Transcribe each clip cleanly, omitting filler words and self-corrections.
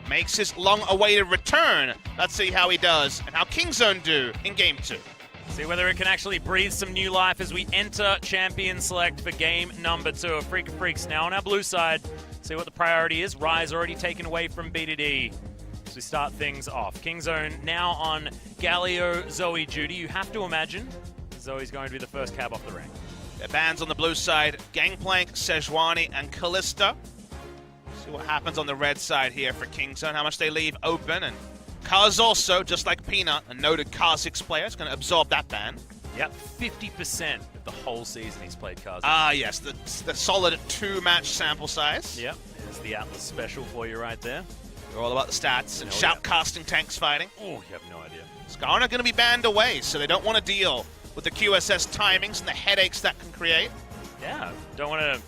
makes his long-awaited return. Let's see how he does and how Kingzone do in Game 2. See whether it can actually breathe some new life as we enter Champion Select for game number 2. Afreeca Freecs now on our blue side. See what the priority is. Rise already taken away from BDD. As we start things off. Kingzone now on Galio, Zoe, Judy. You have to imagine Zoe's going to be the first cab off the rank. Their bans on the blue side, Gangplank, Sejuani, and Kalista. See what happens on the red side here for Kingzone, how much they leave open. And Kaz also, just like Peanut, a noted Kha'Zix player, is going to absorb that ban. Yep, 50% of the whole season he's played Kha'Zix. Ah, yes, the solid 2-match sample size. Yep, there's the Atlas special for you right there. They're all about the stats and shoutcasting tanks fighting. Oh, you have no idea. Skarn are going to be banned away, so they don't want to deal with the QSS timings and the headaches that can create. Yeah, don't want to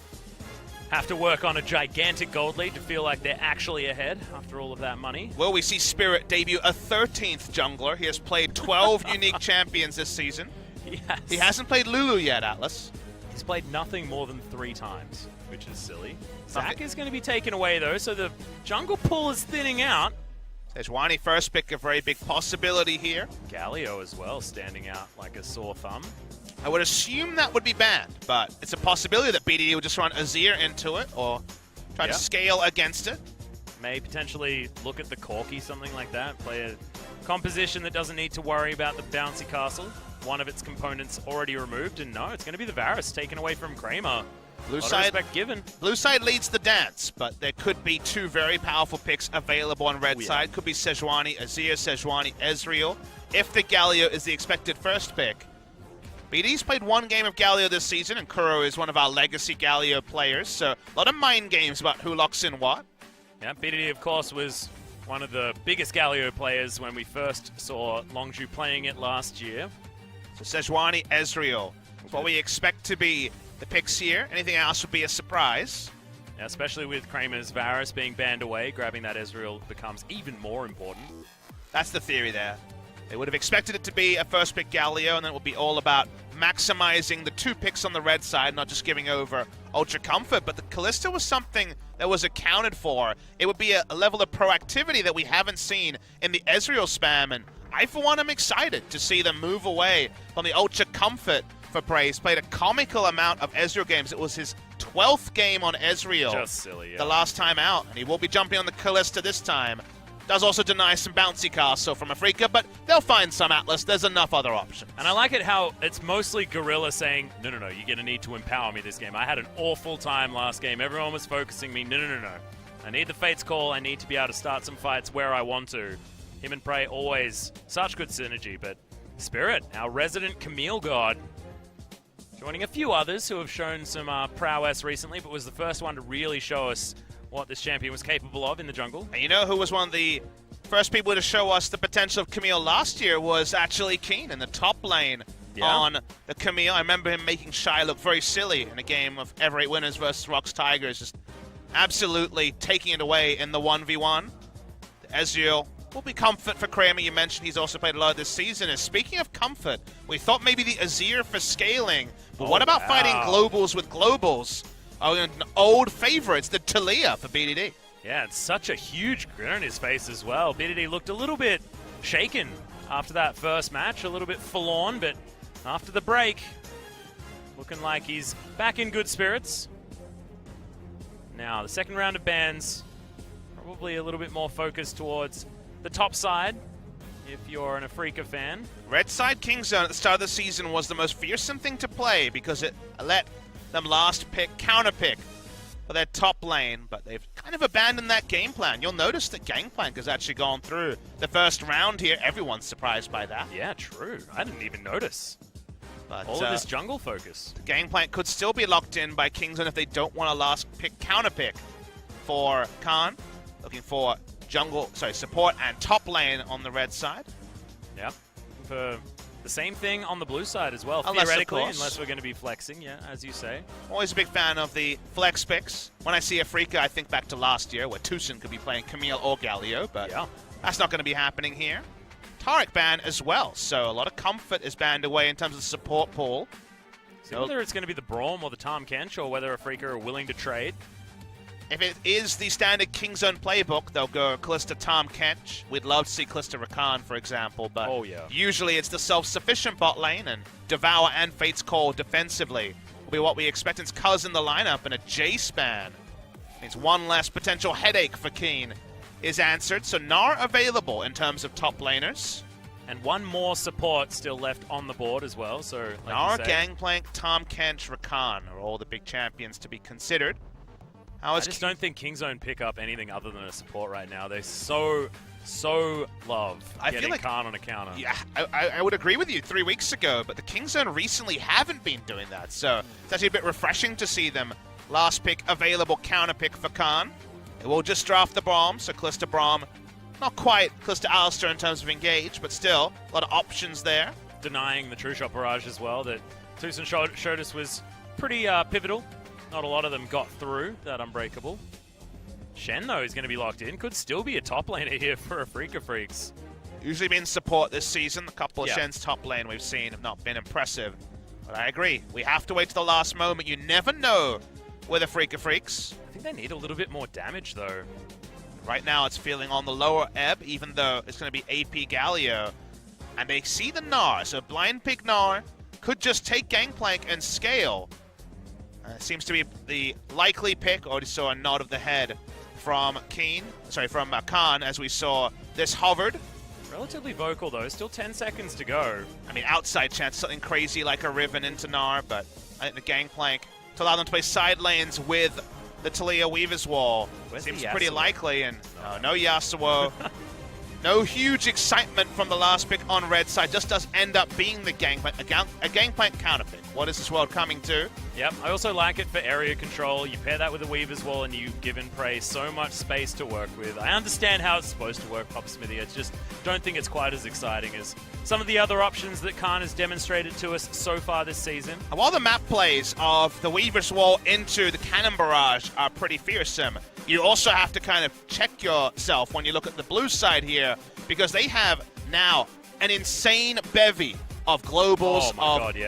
have to work on a gigantic gold lead to feel like they're actually ahead after all of that money. Will we see Spirit debut a 13th jungler? He has played 12 unique champions this season. Yes. He hasn't played Lulu yet, Atlas. He's played nothing more than 3 times, which is silly. Zac is going to be taken away, though, so the jungle pool is thinning out. Sejuani first pick, a very big possibility here. Galio as well, standing out like a sore thumb. I would assume that would be banned, but it's a possibility that BDD would just run Azir into it or try to scale against it. May potentially look at the Corki, something like that. Play a composition that doesn't need to worry about the bouncy castle. One of its components already removed, and no, it's going to be the Varus taken away from Kramer. Blue side, respect given. Blue side leads the dance, but there could be 2 very powerful picks available on red side. Could be Sejuani, Azir, Sejuani, Ezreal. If the Galio is the expected first pick. BD's played 1 game of Galio this season, and Kuro is one of our legacy Galio players, so a lot of mind games about who locks in what. Yeah, BDD, of course, was one of the biggest Galio players when we first saw Longzhu playing it last year. So Sejuani, Ezreal. That's what we expect to be the picks here. Anything else would be a surprise. Yeah, especially with Kramer's Varus being banned away, grabbing that Ezreal becomes even more important. That's the theory there. They would have expected it to be a first pick Galio, and then it would be all about maximizing the 2 picks on the red side, not just giving over Ultra Comfort. But the Kalista was something that was accounted for. It would be a level of proactivity that we haven't seen in the Ezreal spam, and I, for one, am excited to see them move away from the Ultra Comfort for Praise. Played a comical amount of Ezreal games. It was his 12th game on Ezreal. Just silly, yeah. The last time out, and he will be jumping on the Kalista this time. Does also deny some bouncy castle from Afreeca, but they'll find some, Atlas. There's enough other options. And I like it how it's mostly Gorilla saying, no, you're going to need to empower me this game. I had an awful time last game. Everyone was focusing me. No. I need the Fate's Call. I need to be able to start some fights where I want to. Him and Prey, always such good synergy, but Spirit, our resident Camille god, joining a few others who have shown some prowess recently, but was the first one to really show us what this champion was capable of in the jungle. And you know who was one of the first people to show us the potential of Camille last year was actually Keen in the top lane on the Camille. I remember him making Shy look very silly in a game of Ever 8 Winners versus Rox Tigers, just absolutely taking it away in the 1v1. The Ezreal will be comfort for Kramer. You mentioned he's also played a lot this season. And speaking of comfort, we thought maybe the Azir for scaling, but what about fighting globals with globals? Oh, an old favorites, the Talia for BDD. Yeah, it's such a huge grin on his face as well. BDD looked a little bit shaken after that first match, a little bit forlorn, but after the break, looking like he's back in good spirits. Now, the second round of bans, probably a little bit more focused towards the top side, if you're an Afreeca fan. Red side Kingzone at the start of the season was the most fearsome thing to play because it let them last pick, counter pick for their top lane, but they've kind of abandoned that game plan. You'll notice that Gangplank has actually gone through the first round here. Everyone's surprised by that. Yeah, true. I didn't even notice. But all of this jungle focus. The Gangplank could still be locked in by Kingzone if they don't want to last pick, counter pick for Khan. Looking for support and top lane on the red side. Yep. For the same thing on the blue side as well, theoretically, unless we're going to be flexing, yeah, as you say. Always a big fan of the flex picks. When I see Afreeca, I think back to last year where Tucson could be playing Camille or Galio, but that's not going to be happening here. Taric ban as well, so a lot of comfort is banned away in terms of the support pool. So whether it's going to be the Braum or the Tahm Kench, or whether Afreeca are willing to trade. If it is the standard Kingzone playbook, they'll go Kalista Tahm Kench. We'd love to see Kalista Rakan, for example, but usually it's the self-sufficient bot lane, and Devour and Fate's Call defensively will be what we expect. It's Cuz in the lineup, and a J-Span. Means one less potential headache for Keen is answered. So Gnar available in terms of top laners. And one more support still left on the board as well. So like Gnar, Gangplank, Tahm Kench, Rakan are all the big champions to be considered. I just don't think Kingzone pick up anything other than a support right now. They so love getting Khan on a counter. Yeah, I would agree with you 3 weeks ago, but the Kingzone recently haven't been doing that. So it's actually a bit refreshing to see them. Last pick available, counter pick for Khan. It will just draft the Braum, so Kalista Braum, not quite Kalista Alistar in terms of engage, but still a lot of options there. Denying the True Shot Barrage as well, that Tucson showed us was pretty pivotal. Not a lot of them got through that Unbreakable. Shen, though, is going to be locked in. Could still be a top laner here for Afreeca Freecs. Usually been support this season. A couple of Shen's top lane we've seen have not been impressive. But I agree. We have to wait to the last moment. You never know with Afreeca Freecs. I think they need a little bit more damage, though. Right now it's feeling on the lower ebb, even though it's going to be AP Galio. And they see the Gnar. So blind pick Gnar could just take Gangplank and scale. Seems to be the likely pick. Already saw a nod of the head from Khan, as we saw this hovered. Relatively vocal, though. Still 10 seconds to go. I mean, outside chance, something crazy like a Riven into Gnar, but I think the Gangplank to allow them to play side lanes with the Talia Weaver's Wall seems pretty likely. And no Yasuo. No huge excitement from the last pick on red side. Just does end up being the Gangplank, a Gangplank counter pick. What is this world coming to? Yep, I also like it for area control. You pair that with the Weaver's Wall and you give in Prey so much space to work with. I understand how it's supposed to work, Pop Smithy. I just don't think it's quite as exciting as some of the other options that Khan has demonstrated to us so far this season. And while the map plays of the Weaver's Wall into the Cannon Barrage are pretty fearsome, you also have to kind of check yourself when you look at the blue side here, because they have now an insane bevy of globals,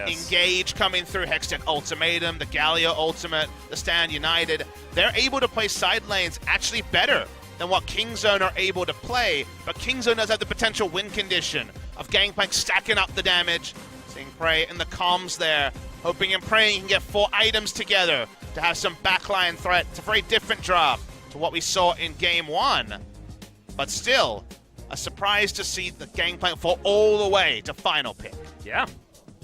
Engage coming through, Hextech Ultimatum, the Galio Ultimate, the Stand United. They're able to play side lanes actually better than what Kingzone are able to play, but Kingzone does have the potential win condition of Gangplank stacking up the damage. Seeing Prey in the comms there, hoping and praying you can get 4 items together to have some backline threat. It's a very different drop to what we saw in Game 1, but still a surprise to see the Gangplank fall all the way to final pick. Yeah,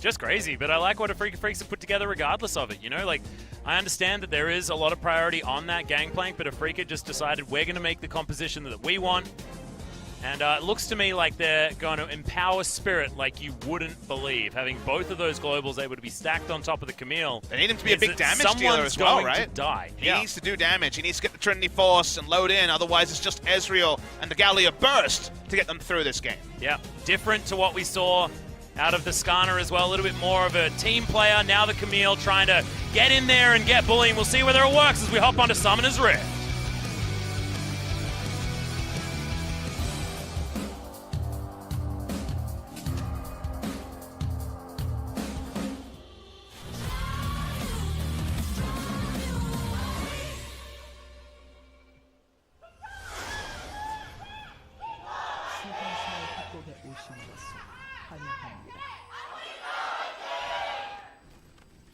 just crazy, but I like what Afreeca Freecs have put together regardless of it, you know? Like, I understand that there is a lot of priority on that Gangplank, but Afreeca just decided we're going to make the composition that we want. And it looks to me like they're going to empower Spirit like you wouldn't believe. Having both of those globals able to be stacked on top of the Camille. They need him to be a big damage dealer as well, right? To die. He needs to do damage. He needs to get the Trinity Force and load in. Otherwise, it's just Ezreal and the Galio Burst to get them through this game. Yeah, different to what we saw out of the Skarner as well. A little bit more of a team player. Now the Camille trying to get in there and get bullying. We'll see whether it works as we hop onto Summoner's Rift.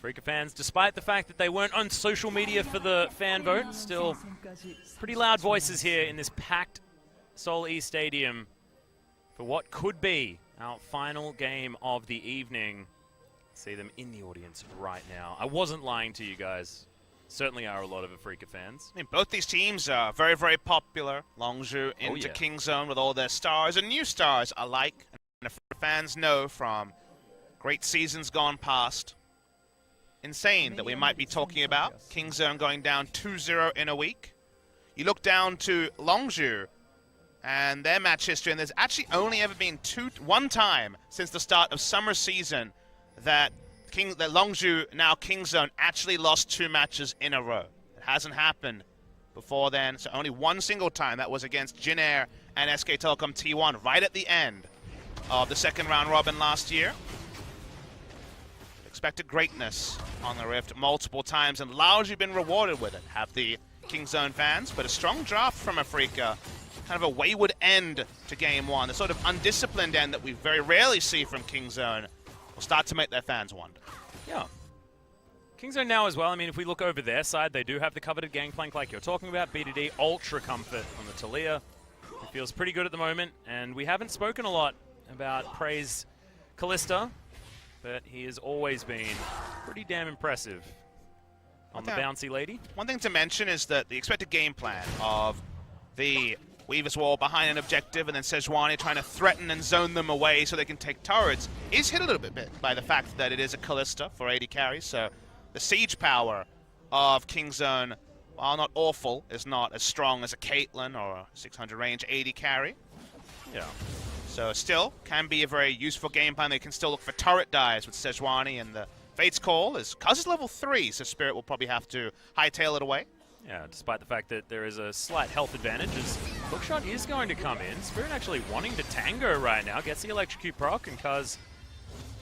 Afreeca fans, despite the fact that they weren't on social media for the fan vote, still pretty loud voices here in this packed Seoul East Stadium for what could be our final game of the evening. See them in the audience right now. I wasn't lying to you guys. Certainly are a lot of Afreeca fans. I mean, both these teams are very, very popular. Longzhu into Kingzone with all their stars and new stars alike. And Afreeca fans know from great seasons gone past. Insane that we might be talking about Kingzone going down 2-0 in a week. You look down to Longzhu and their match history, and there's actually only ever been one time since the start of summer season that Longzhu, now Kingzone, actually lost 2 matches in a row. It hasn't happened before then, so only one single time. That was against Jin Air and SK Telecom T1 right at the end of the second round robin last year. Expected greatness on the Rift multiple times, and largely been rewarded with it. Have the Kingzone fans, but a strong draft from Afreeca. Kind of a wayward end to Game 1. The sort of undisciplined end that we very rarely see from Kingzone will start to make their fans wonder. Yeah. Kingzone now as well, I mean, if we look over their side, they do have the coveted gangplank like you're talking about. BDD, ultra comfort on the Talia. It feels pretty good at the moment, and we haven't spoken a lot about Praise Callista, but he has always been pretty damn impressive on the bouncy lady. One thing to mention is that the expected game plan of the Weaver's Wall behind an objective and then Sejuani trying to threaten and zone them away so they can take turrets is hit a little bit by the fact that it is a Callista for AD carry, so the siege power of Kingzone, while not awful, is not as strong as a Caitlyn or a 600 range AD carry. Yeah. So still, can be a very useful game plan. They can still look for turret dives with Sejuani, and the Fate's Call is, Kaz is level 3, so Spirit will probably have to hightail it away. Yeah, despite the fact that there is a slight health advantage, as Hookshot is going to come in. Spirit actually wanting to tango right now, gets the electrocute proc, and Kaz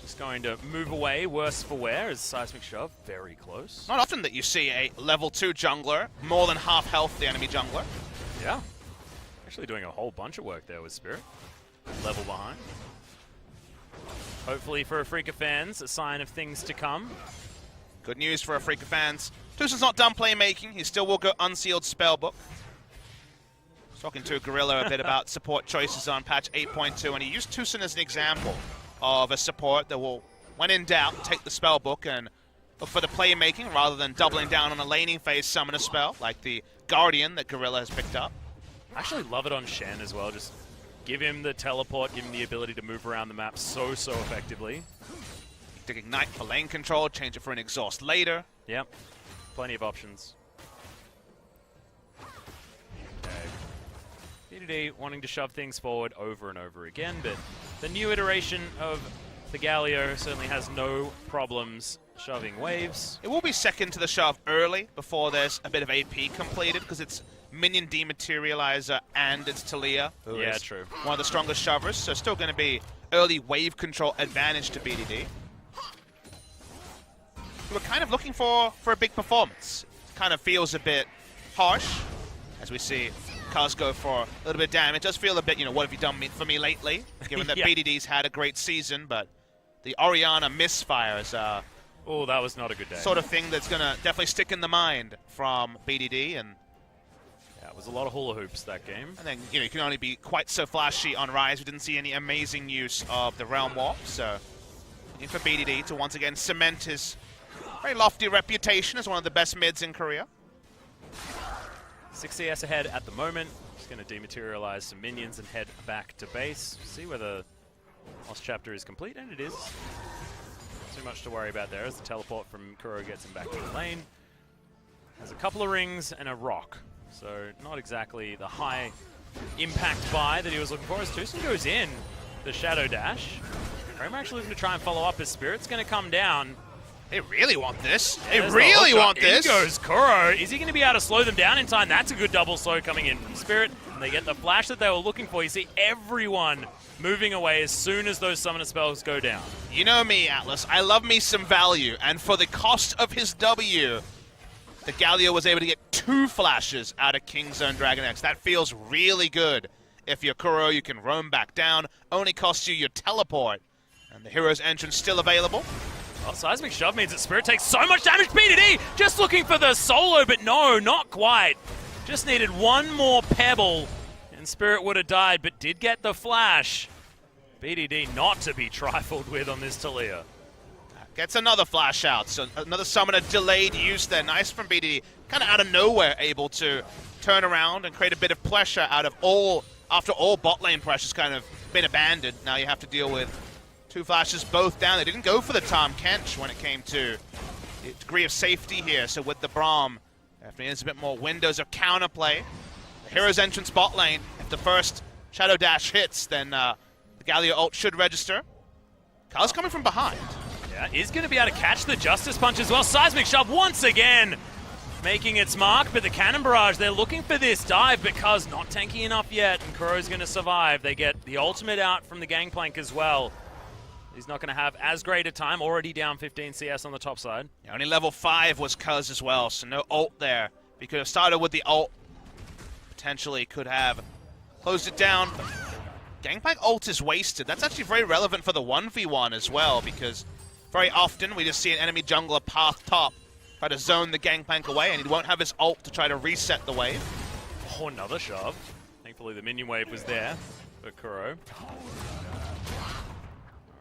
is going to move away, worse for wear, as Seismic Shove very close. Not often that you see a level 2 jungler, more than half health the enemy jungler. Yeah. Actually doing a whole bunch of work there with Spirit. Level behind. Hopefully for Afreeca fans, a sign of things to come. Good news for Afreeca fans. Tusen's not done playmaking. He still will go unsealed spellbook. I was talking to Gorilla a bit about support choices on patch 8.2, and he used Tusen as an example of a support that will, when in doubt, take the spellbook and look for the playmaking rather than doubling down on a laning phase summon a spell, like the Guardian that Gorilla has picked up. I actually love it on Shen as well. Just give him the teleport, give him the ability to move around the map so effectively. To ignite for lane control, change it for an exhaust later. Yep, plenty of options. Okay. BDD wanting to shove things forward over and over again, but the new iteration of the Galio certainly has no problems shoving waves. It will be second to the shove early before there's a bit of AP completed, because it's minion dematerializer and it's Talia, who is true. One of the strongest shovers, so still going to be early wave control advantage to BDD. We're kind of looking for a big performance. Kind of feels a bit harsh, as we see Kaz go for a little bit of damage. It does feel a bit, what have you done for me lately? Given that BDD's had a great season, but the Orianna misfires, oh, that was not a good day. Sort of thing that's going to definitely stick in the mind from BDD, and yeah, it was a lot of hula hoops that game. And then, you can only be quite so flashy on Rise. We didn't see any amazing use of the Realm Warp, so looking for BDD to once again cement his very lofty reputation as one of the best mids in Korea. 6 CS ahead at the moment. Just going to dematerialize some minions and head back to base. See whether Lost Chapter is complete, and it is. Not too much to worry about there as the teleport from Kuro gets him back to the lane. Has a couple of rings and a rock, so not exactly the high impact buy that he was looking for. As Tusen goes in, the Shadow Dash. Kramer actually looking to try and follow up. His Spirit's going to come down. They really want this. They really want this. In goes Kuro. Is he going to be able to slow them down in time? That's a good double slow coming in from Spirit. And they get the flash that they were looking for. You see everyone moving away as soon as those summoner spells go down. You know me, Atlas. I love me some value. And for the cost of his W, the Galio was able to get 2 flashes out of Kingzone DragonX. That feels really good. If you're Kuro, you can roam back down. Only costs you your teleport. And the Hero's Entrance still available. Well, Seismic Shove means that Spirit takes so much damage. BDD just looking for the solo, but no, not quite. Just needed one more pebble, and Spirit would have died, but did get the flash. BDD not to be trifled with on this Talia. Gets another flash out, so another summoner delayed use there. Nice from BDD. Kind of out of nowhere, able to turn around and create a bit of pressure out of after all bot lane pressure's kind of been abandoned. Now you have to deal with 2 flashes both down. They didn't go for the Tom Kench when it came to the degree of safety here. So with the Braum, definitely there's a bit more windows of counterplay. The Hero's Entrance bot lane, if the first Shadow Dash hits, then the Galio ult should register. Kyle's coming from behind. Yeah, is going to be able to catch the Justice Punch as well. Seismic Shove once again making its mark, but the Cannon Barrage, they're looking for this dive because not tanky enough yet, and Kuro's going to survive. They get the ultimate out from the Gangplank as well. He's not going to have as great a time, already down 15 CS on the top side. Yeah, only level 5 was Cuz as well, so no ult there. He could have started with the ult. Potentially could have closed it down. But Gangplank ult is wasted. That's actually very relevant for the 1v1 as well, because very often we just see an enemy jungler path top, try to zone the Gangplank away, and he won't have his ult to try to reset the wave. Oh, another shove. Thankfully the minion wave was there for Kuro.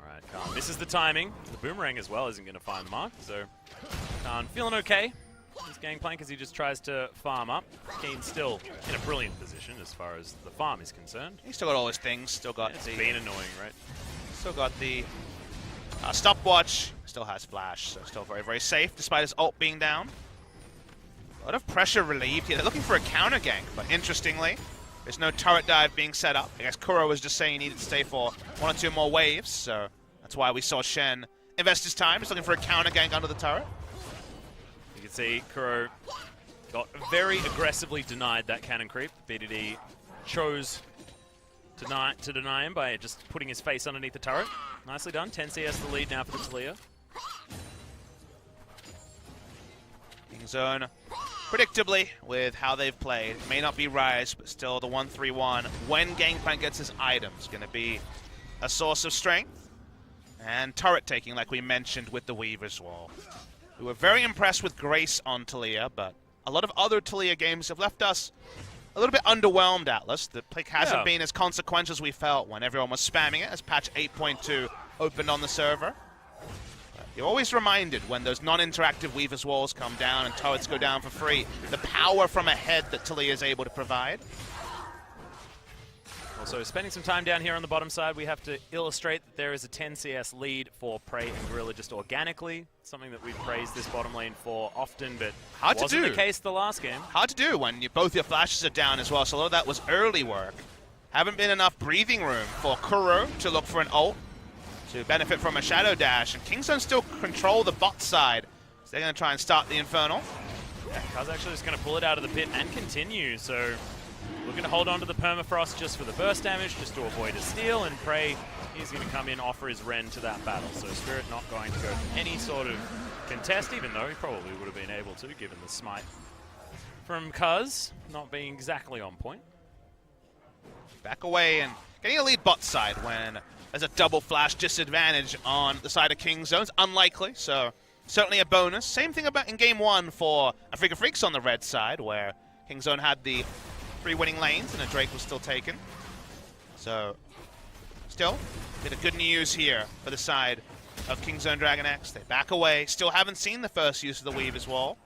Alright, Khan misses the timing. The boomerang as well isn't going to find the mark, so Khan feeling okay. This Gangplank as he just tries to farm up. Keen's still in a brilliant position as far as the farm is concerned. He's still got all his things, still got It's been annoying, right? Still got the stopwatch, still has flash, so still very, very safe despite his ult being down. A lot of pressure relieved here. They're looking for a counter gank, but interestingly, there's no turret dive being set up. I guess Kuro was just saying he needed to stay for 1 or 2 more waves, so that's why we saw Shen invest his time, just looking for a counter gank under the turret. You can see Kuro got very aggressively denied that cannon creep. BDD chose to deny him by just putting his face underneath the turret. Nicely done. 10 CS the lead now for the Taliyah. Zone, predictably, with how they've played, it may not be Rise, but still the 1-3-1. When Gangplank gets his items, going to be a source of strength. And turret taking, like we mentioned with the Weaver's Wall. We were very impressed with Grace on Taliyah, but a lot of other Taliyah games have left us a little bit underwhelmed, Atlas. The pick hasn't been as consequential as we felt when everyone was spamming it, as patch 8.2 opened on the server. You're always reminded when those non-interactive Weaver's Walls come down and turrets go down for free, the power from ahead that Taliyah is able to provide. Also, spending some time down here on the bottom side, we have to illustrate that there is a 10 CS lead for Prey and Gorilla just organically. Something that we've praised this bottom lane for often, but wasn't the case the last game. Hard to do when both your flashes are down as well, so a lot of that was early work. Haven't been enough breathing room for Kuro to look for an ult, to benefit from a Shadow Dash, and Kingzone still control the bot side, so they're going to try and start the Infernal. Yeah, Kaz actually just going to pull it out of the pit and continue, so looking to hold on to the Permafrost just for the burst damage, just to avoid a steal, and Prey, he's going to come in, offer his Ren to that battle, so Spirit not going to go for any sort of contest, even though he probably would have been able to, given the smite from Kaz not being exactly on point. Back away and getting a lead bot side when there's a double flash disadvantage on the side of Kingzone's. Unlikely, so certainly a bonus. Same thing about in game 1 for Afreeca Freecs on the red side, where Kingzone had the 3 winning lanes and a Drake was still taken. So, still, bit of good news here for the side of Kingzone DragonX. They back away, still haven't seen the first use of the Weaver's Wall.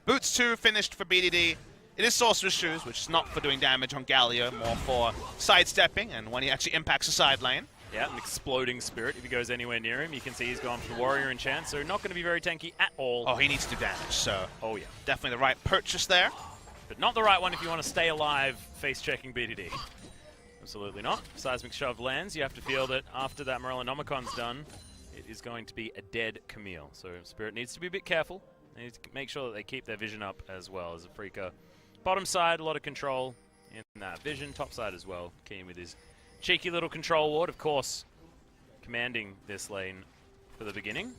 Boots 2 finished for BDD. It is Sorcerer's Shoes, which is not for doing damage on Galio, more for sidestepping and when he actually impacts the side lane. Yeah, an exploding Spirit. If he goes anywhere near him, you can see he's gone for the Warrior Enchant, so not going to be very tanky at all. Oh, he needs to do damage, so oh yeah, definitely the right purchase there. But not the right one if you want to stay alive face-checking BDD. Absolutely not. Seismic Shove lands. You have to feel that after that Morellonomicon's done, it is going to be a dead Camille. So Spirit needs to be a bit careful. They need to make sure that they keep their vision up as well as Afreeca. Bottom side, a lot of control in that vision. Top side as well. Keen with his cheeky little control ward, of course, commanding this lane for the beginning.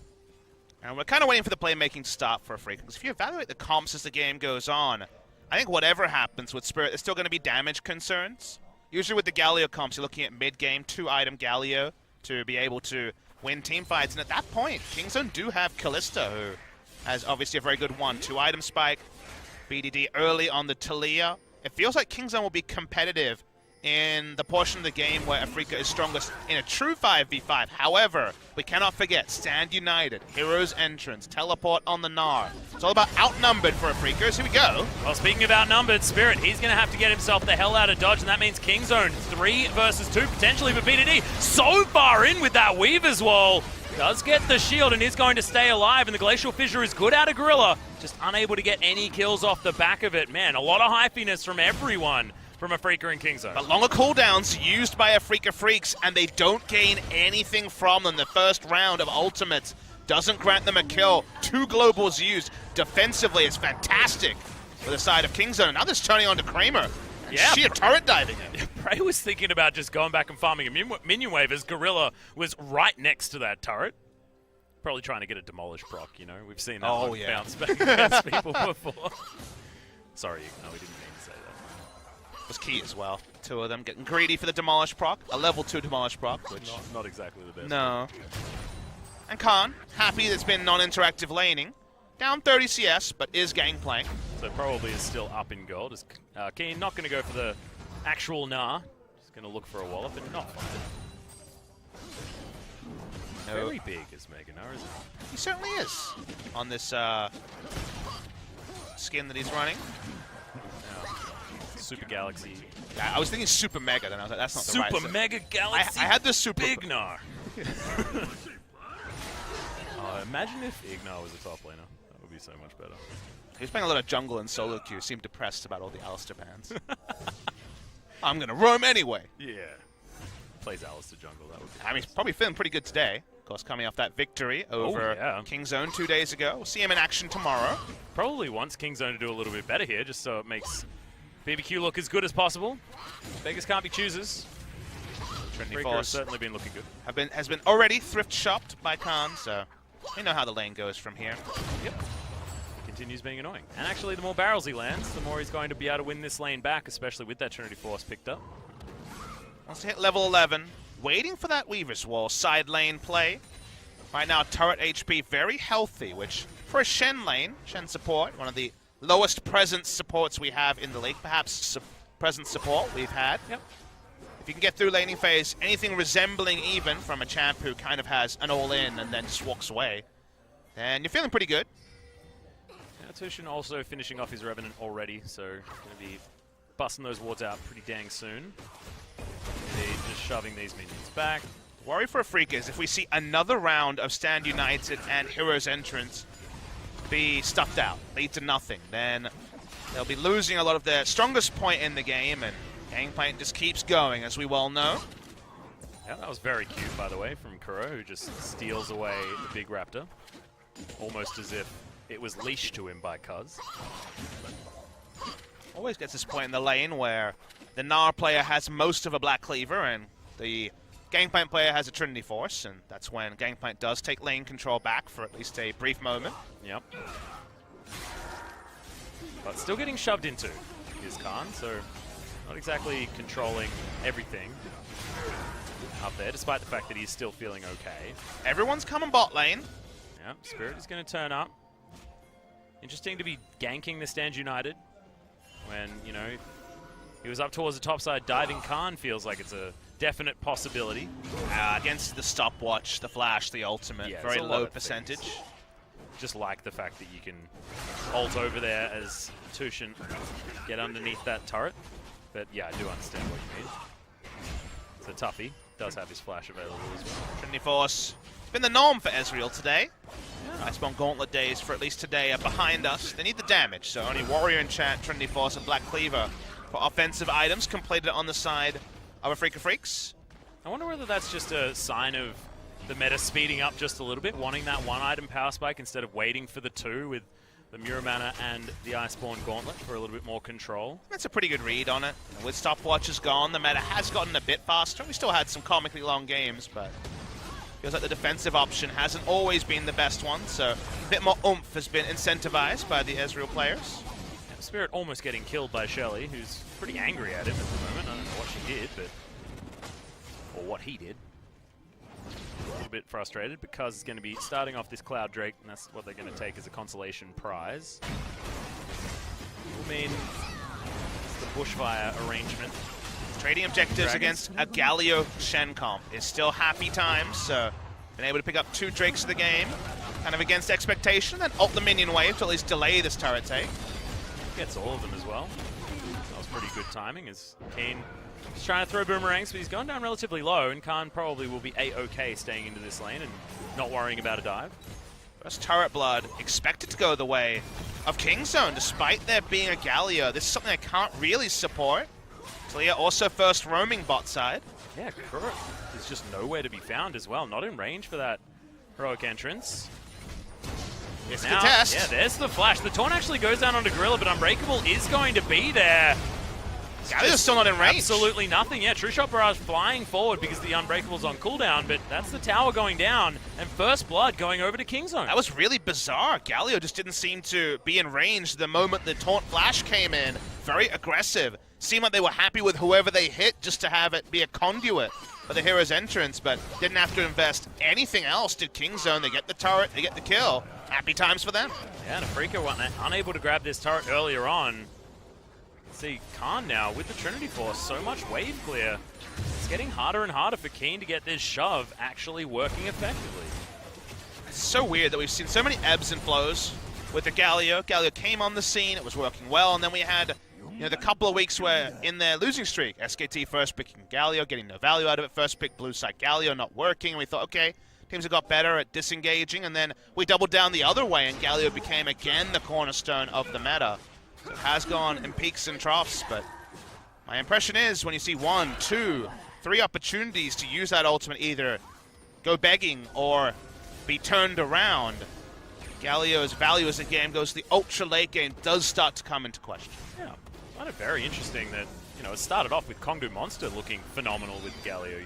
And we're kind of waiting for the playmaking to start for Afreeca, because if you evaluate the comps as the game goes on, I think whatever happens with Spirit, there's still going to be damage concerns. Usually with the Galio comps, you're looking at mid-game, 2-item Galio to be able to win team fights. And at that point, Kingzone do have Kalista, who has obviously a very good 2-item spike. BDD early on the Taliyah. It feels like Kingzone will be competitive in the portion of the game where Afreeca is strongest in a true 5v5. However, we cannot forget, Stand United, Hero's Entrance, Teleport on the Gnar. It's all about outnumbered for Afreeca. So here we go. Well, speaking of outnumbered, Spirit, he's going to have to get himself the hell out of dodge, and that means Kingzone 3 versus 2 potentially for BDD. So far in with that Weaver's Wall. Does get the shield and is going to stay alive, and the Glacial Fissure is good out of Gorilla, just unable to get any kills off the back of it. Man, a lot of hyphiness from everyone from Afreeca and Kingzone. But longer cooldowns used by Afreeca Freecs, and they don't gain anything from them. The first round of ultimates doesn't grant them a kill. 2 globals used. Defensively, it's fantastic for the side of Kingzone. Now this turning on to Kramer. Yeah, sheer turret diving in. Prey was thinking about just going back and farming a minion wave as Gorilla was right next to that turret. Probably trying to get a demolish proc, you know. We've seen that bounce back against people before. Sorry, no, we didn't mean to say that. Was key as well. Two of them getting greedy for the Demolish proc. A level 2 Demolish proc, which... Not exactly the best. No. And Khan, happy that it's been non-interactive laning. Down 30 CS, but is gangplank. So probably is still up in gold. Is Keen not going to go for the actual Gnar. Just going to look for a wallop and not find it. No. Very big is Mega Gnar, isn't he? He certainly is. On this skin that he's running. Super Galaxy. Yeah, I was thinking Super Mega, then I was like, that's not the right Super Mega Galaxy. I had the Super Big Gnar. Imagine if Ignar was a top laner. That would be so much better. He was playing a lot of jungle and solo queue. Seemed depressed about all the Alistar bans. I'm going to roam anyway. Yeah. Plays Alistar jungle. That would be I mean, he's probably feeling pretty good today. Of course, coming off that victory over Kingzone 2 days ago. We'll see him in action tomorrow. Probably wants Kingzone to do a little bit better here, just so it makes BBQ look as good as possible. Beggars can't be choosers. Afreeca has certainly been looking good. Has been already thrift shopped by Khan, so we know how the lane goes from here. Yep. Continues being annoying. And actually, the more barrels he lands, the more he's going to be able to win this lane back, especially with that Trinity Force picked up. Wants to hit level 11. Waiting for that Weaver's Wall side lane play. Right now, turret HP very healthy, which for a Shen lane, Shen support, one of the lowest presence supports we have in the league, perhaps presence support we've had. Yep. If you can get through laning phase, anything resembling even from a champ who kind of has an all-in and then just walks away, then you're feeling pretty good. Tushin also finishing off his Revenant already, so going to be busting those wards out pretty dang soon. Just shoving these minions back. Worry for Afreeca is if we see another round of Stand United and Heroes Entrance be stuffed out, lead to nothing, then they'll be losing a lot of their strongest point in the game, and Gangplank just keeps going, as we well know. Yeah, that was very cute, by the way, from Kuro, who just steals away the big raptor. Almost as if it was leashed to him by Cuz. Always gets this point in the lane where the Gnar player has most of a Black Cleaver and the Gangplank player has a Trinity Force, and that's when Gangplank does take lane control back for at least a brief moment. Yep. But still getting shoved into is Khan, so not exactly controlling everything up there, despite the fact that he's still feeling okay. Everyone's coming bot lane. Yep, Spirit is going to turn up. Interesting to be ganking the Stand United when, you know, he was up towards the top side. Diving Khan feels like it's a definite possibility. Against the stopwatch, the flash, the ultimate, yeah, very low percentage. Just like the fact that you can ult over there as Tushin get underneath that turret. But yeah, I do understand what you mean. It's a toughie. Does have his flash available as well. Trinity Force. It's been the norm for Ezreal today. Yeah. Iceborne Gauntlet days for at least today are behind us. They need the damage, so only Warrior Enchant, Trinity Force, and Black Cleaver for offensive items completed on the side of Afreeca Freecs. I wonder whether that's just a sign of the meta speeding up just a little bit, wanting that one item power spike instead of waiting for the two with the Muramana and the Iceborne Gauntlet for a little bit more control. That's a pretty good read on it. With stopwatches gone, the meta has gotten a bit faster. We still had some comically long games, but feels like the defensive option hasn't always been the best one, so a bit more oomph has been incentivized by the Ezreal players. Yeah, Spirit almost getting killed by Shelly, who's pretty angry at him at the moment. I don't know what she did, but... or what he did. A little bit frustrated because it's going to be starting off this Cloud Drake, and that's what they're going to take as a consolation prize. I mean, it's the Bushfire arrangement. Trading objectives against a Galio Shen comp is still happy times, so been able to pick up 2 Drakes of the game, kind of against expectation, then ult the minion wave to at least delay this turret take. Gets all of them as well. That was pretty good timing as Kane is trying to throw boomerangs, but he's gone down relatively low, and Khan probably will be A-OK staying into this lane and not worrying about a dive. First turret blood expected to go the way of Kingzone, despite there being a Galio. This is something I can't really support. Clear also first roaming bot side. Yeah, Kuro is just nowhere to be found as well. Not in range for that heroic entrance. It's the test. Yeah, there's the flash. The taunt actually goes down onto Gorilla, but Unbreakable is going to be there. It's Galio's still not in range. Absolutely nothing. Yeah, True Shot Barrage flying forward because the Unbreakable's on cooldown, but that's the tower going down, and First Blood going over to Kingzone. That was really bizarre. Galio just didn't seem to be in range the moment the Taunt Flash came in. Very aggressive. Seemed like they were happy with whoever they hit just to have it be a conduit for the hero's entrance, but didn't have to invest anything else. Did Kingzone, they get the turret, they get the kill. Happy times for them. Yeah, and Afreeca unable to grab this turret earlier on. See, Khan now with the Trinity Force, so much wave clear. It's getting harder and harder for Keen to get this shove actually working effectively. It's so weird that we've seen so many ebbs and flows with the Galio. Galio came on the scene, it was working well, and then we had the couple of weeks where in their losing streak, SKT first picking Galio, getting no value out of it, first pick blue side Galio, not working, and we thought, okay, teams have got better at disengaging, and then we doubled down the other way, and Galio became again the cornerstone of the meta. So it has gone in peaks and troughs, but my impression is when you see 1, 2, 3 opportunities to use that ultimate, either go begging or be turned around, Galio's value as a game goes to the ultra late game does start to come into question. Yeah, I find it very interesting that, it started off with Kongdu Monster looking phenomenal with Galio,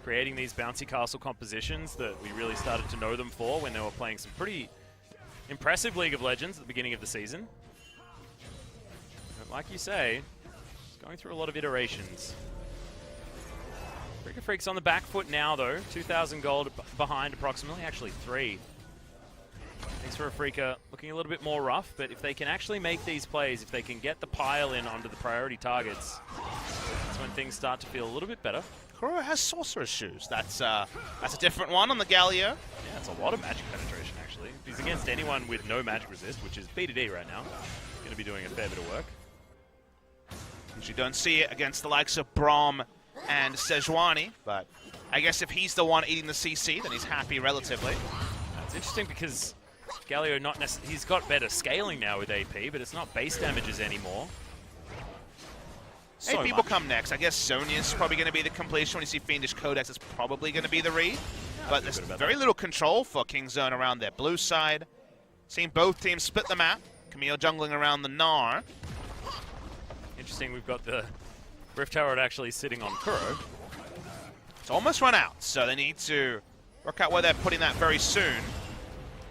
creating these bouncy castle compositions that we really started to know them for when they were playing some pretty impressive League of Legends at the beginning of the season. But like you say, it's going through a lot of iterations. Afreeca Freecs on the back foot now, though. 2,000 gold behind approximately, actually 3. Thanks for Afreeca, looking a little bit more rough, but if they can actually make these plays, if they can get the pile in onto the priority targets, that's when things start to feel a little bit better. Kuro has Sorcerer's Shoes. That's a different one on the Galio. Yeah, it's a lot of magic penetration, actually. If he's against anyone with no magic resist, which is BDD right now, he's going to be doing a fair bit of work. Usually don't see it against the likes of Braum and Sejuani, but I guess if he's the one eating the CC, then he's happy relatively. It's interesting because Galio he's got better scaling now with AP, but it's not base damages anymore. So AP will come next. I guess Sonya's probably going to be the completion. When you see Fiendish Codex, it's probably going to be the read. Yeah, but there's very little control for Kingzone around their blue side. Seeing both teams split the map. Camille jungling around the Gnar. Interesting, we've got the Rift Tower actually sitting on Kuro. It's almost run out, so they need to work out where they're putting that very soon.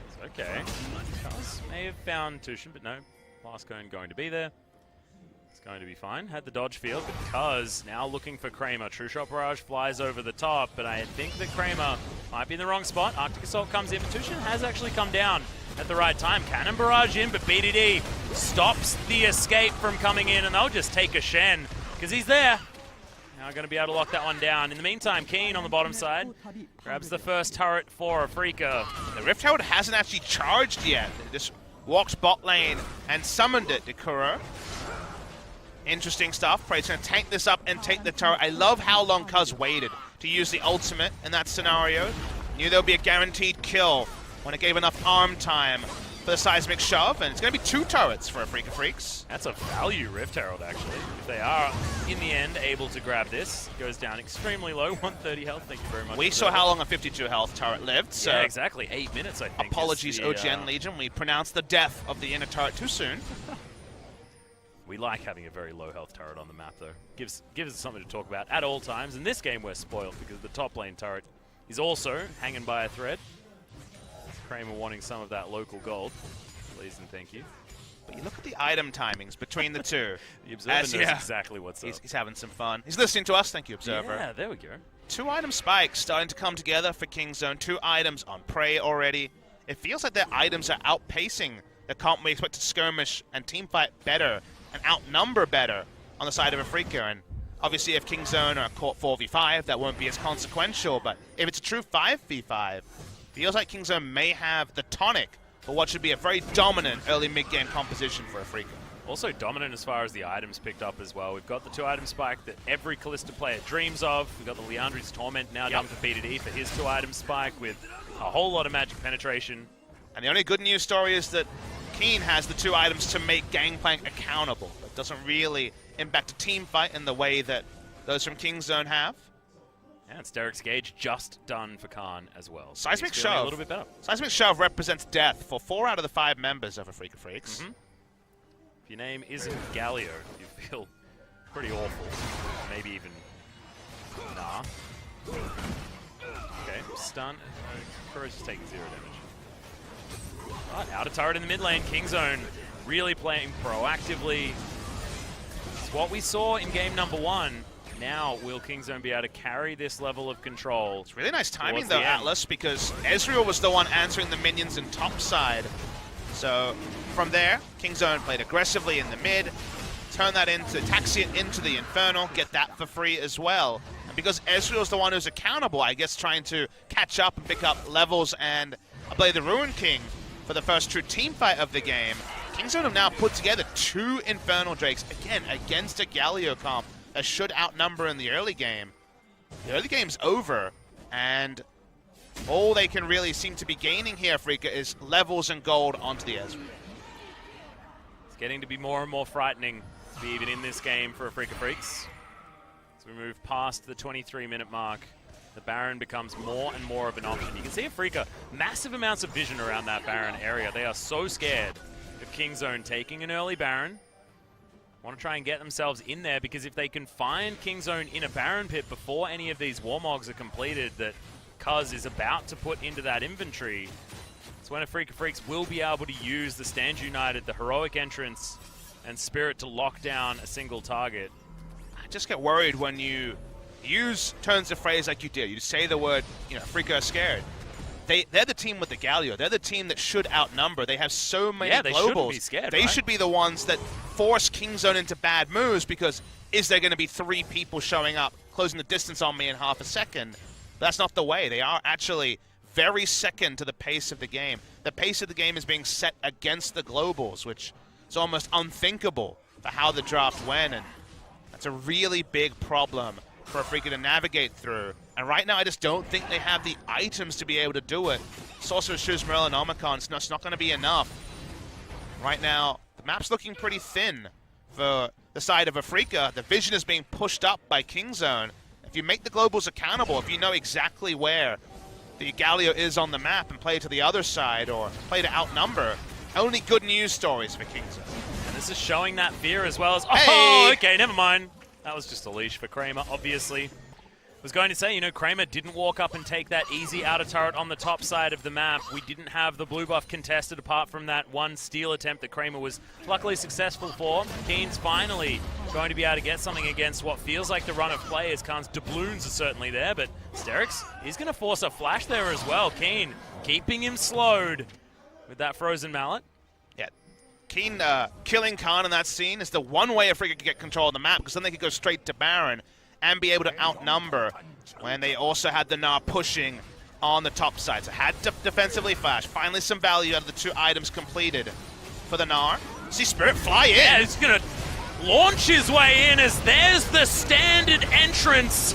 It's okay. Charles may have found Tushin, but no. Last cone going to be there. It's going to be fine. Had the dodge field because now looking for Kramer. True Shot Barrage flies over the top, but I think that Kramer might be in the wrong spot. Arctic Assault comes in, but Tushin has actually come down at the right time. Cannon Barrage in, but BDD stops the escape from coming in, and they'll just take a Shen because he's there. Now going to be able to lock that one down. In the meantime, Keen on the bottom side grabs the first turret for Afreeca. The Rift Tower hasn't actually charged yet. It just walked bot lane and summoned it to Kuro. Interesting stuff. Prey's going to tank this up and take the turret. I love how long Cuz waited to use the ultimate in that scenario. Knew there would be a guaranteed kill when it gave enough arm time for the seismic shove, and it's going to be 2 turrets for Afreeca Freecs. That's a value Rift Herald, actually. If they are, in the end, able to grab this, it goes down extremely low, 130 health. Thank you very much. We saw how long a 52 health turret lived, so... Yeah, exactly. 8 minutes, I think. Apologies, OGN Legion. We pronounced the death of the inner turret too soon. We like having a very low health turret on the map, though. Gives us something to talk about at all times. In this game, we're spoiled because the top lane turret is also hanging by a thread. Kramer wanting some of that local gold. Please and thank you. But you look at the item timings between the two. The Observer knows exactly what's up. He's having some fun. He's listening to us. Thank you, Observer. Yeah, there we go. 2 item spikes starting to come together for Kingzone. 2 items on Prey already. It feels like their items are outpacing the comp we expect to skirmish and teamfight better and outnumber better on the side of Afreeca. And obviously if Kingzone are caught 4v5, that won't be as consequential. But if it's a true 5v5, feels like Kingzone may have the tonic for what should be a very dominant early mid-game composition for Afreeca. Also dominant as far as the items picked up as well. We've got the 2 item spike that every Kalista player dreams of. We've got the Leandri's Torment now done for BDD for his 2 item spike with a whole lot of magic penetration. And the only good news story is that Keen has the 2 items to make Gangplank accountable. It doesn't really impact a team fight in the way that those from Kingzone have. Yeah, it's Derek's Gauge just done for Khan as well. So Seismic Shove. A little bit better. Seismic Shove represents death for 4 out of the 5 members of Afreeca Freecs. If your name isn't Galio, you feel pretty awful. Maybe even... Nah. Okay, stun. Kuro's just taking 0 damage. But out of turret in the mid lane, Kingzone really playing proactively. It's what we saw in game number 1. Now, will Kingzone be able to carry this level of control? It's really nice timing though, Atlas, because Ezreal was the one answering the minions in top side. So from there, Kingzone played aggressively in the mid, turn that into, taxi it into the Infernal, get that for free as well. And because Ezreal's the one who's accountable, I guess trying to catch up and pick up levels and play the Ruin King for the first true team fight of the game, Kingzone have now put together 2 Infernal Drakes, again, against a Galio comp that should outnumber in the early game. The early game's over, and all they can really seem to be gaining here, Afreeca, is levels and gold onto the Ezreal. It's getting to be more and more frightening to be even in this game for Afreeca Freecs. As we move past the 23-minute mark, the Baron becomes more and more of an option. You can see Afreeca, massive amounts of vision around that Baron area. They are so scared of Kingzone taking an early Baron. Want to try and get themselves in there, because if they can find Kingzone in a Baron pit before any of these Warmogs are completed that Cuz is about to put into that inventory, it's when Afreeca Freecs will be able to use the Stand United, the Heroic Entrance, and Spirit to lock down a single target. I just get worried when you use turns of phrase like you did. You say the word, Afreeca are scared. They're the team with the Galio. They're the team that should outnumber. They have so many globals. They shouldn't be scared, They should be the ones that force Kingzone into bad moves, because is there going to be 3 people showing up, closing the distance on me in half a second? That's not the way. They are actually very second to the pace of the game. The pace of the game is being set against the globals, which is almost unthinkable for how the draft went, and that's a really big problem for Afreeca to navigate through. And right now, I just don't think they have the items to be able to do it. Sorcerer's Shoes, Morel, and Omicron, it's not going to be enough. Right now, the map's looking pretty thin for the side of Afreeca. The vision is being pushed up by Kingzone. If you make the globals accountable, if you know exactly where the Galio is on the map and play to the other side or play to outnumber, only good news stories for Kingzone. And this is showing that fear as well as... Hey! Oh, okay, never mind. That was just a leash for Kramer, obviously. I was going to say, Kramer didn't walk up and take that easy outer turret on the top side of the map. We didn't have the blue buff contested apart from that one steal attempt that Kramer was luckily successful for. Keen's finally going to be able to get something against what feels like the run of play, as Khan's doubloons are certainly there, but Sterix, he's going to force a flash there as well. Keen keeping him slowed with that frozen mallet. Yeah, Keen killing Khan in that scene is the one way Afreeca could get control of the map, because then they could go straight to Baron and be able to outnumber when they also had the Gnar pushing on the top side. So had to defensively flash. Finally some value out of the 2 items completed for the Gnar. See Spirit fly in. Yeah, he's going to launch his way in, as there's the standard entrance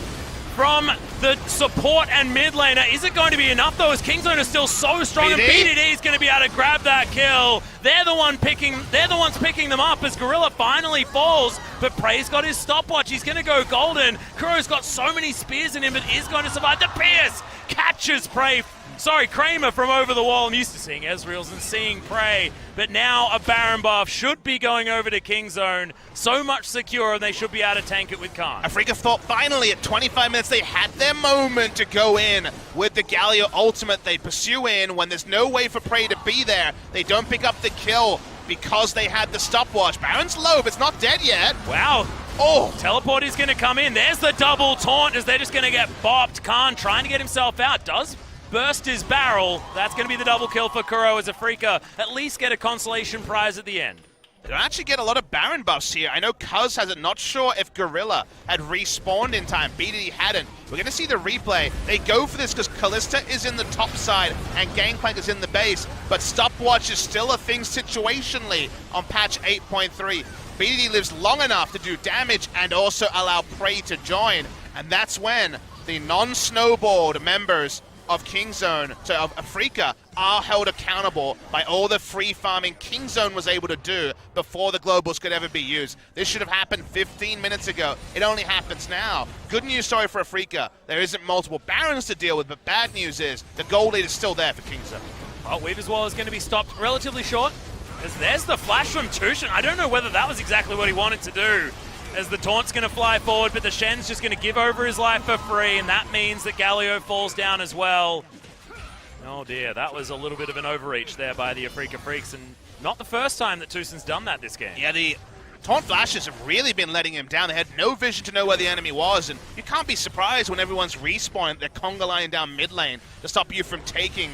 from the support and mid laner. Is it going to be enough though, as Kingzone is still so strong, and BDD is going to be able to grab that kill. They're the ones picking them up as Gorilla finally falls, but Prey's got his stopwatch. He's going to go golden. Kuro's got so many spears in him, but is going to survive. The Pierce catches Prey. Sorry, Kramer from over the wall. I'm used to seeing Ezreal's and seeing Prey, but now a Baron buff should be going over to Kingzone. So much secure, and they should be able to tank it with Khan. Afreeca thought finally at 25 minutes they had their moment to go in with the Galio ultimate. They pursue in when there's no way for Prey to be there. They don't pick up the kill because they had the stopwatch. Baron's low, but it's not dead yet. Wow. Oh, Teleport is going to come in. There's the double taunt, as they're just going to get bopped. Khan trying to get himself out. Does burst his barrel. That's going to be the double kill for Kuro, as Afreeca at least get a consolation prize at the end. They don't actually get a lot of Baron buffs here. I know Cuz has it. Not sure if Gorilla had respawned in time. BDD hadn't. We're going to see the replay. They go for this because Kalista is in the top side and Gangplank is in the base, but Stopwatch is still a thing situationally on patch 8.3. BDD lives long enough to do damage and also allow Prey to join, and that's when the non-snowballed members of Kingzone, of Afreeca, are held accountable by all the free farming Kingzone was able to do before the globals could ever be used. This should have happened 15 minutes ago. It only happens now. Good news story for Afreeca. There isn't multiple Barons to deal with, but bad news is the gold lead is still there for Kingzone. Well, Weaver's Wall is going to be stopped relatively short, as there's the flash from Tushin. I don't know whether that was exactly what he wanted to do. as the taunt's going to fly forward, but the Shen's just going to give over his life for free, and that means that Galio falls down as well. Oh dear, that was a little bit of an overreach there by the Afreeca Freecs, and not the first time that Tucson's done that this game. Yeah, the taunt flashes have really been letting him down. They had no vision to know where the enemy was, and you can't be surprised when everyone's respawning, they're conga lining down mid lane to stop you from taking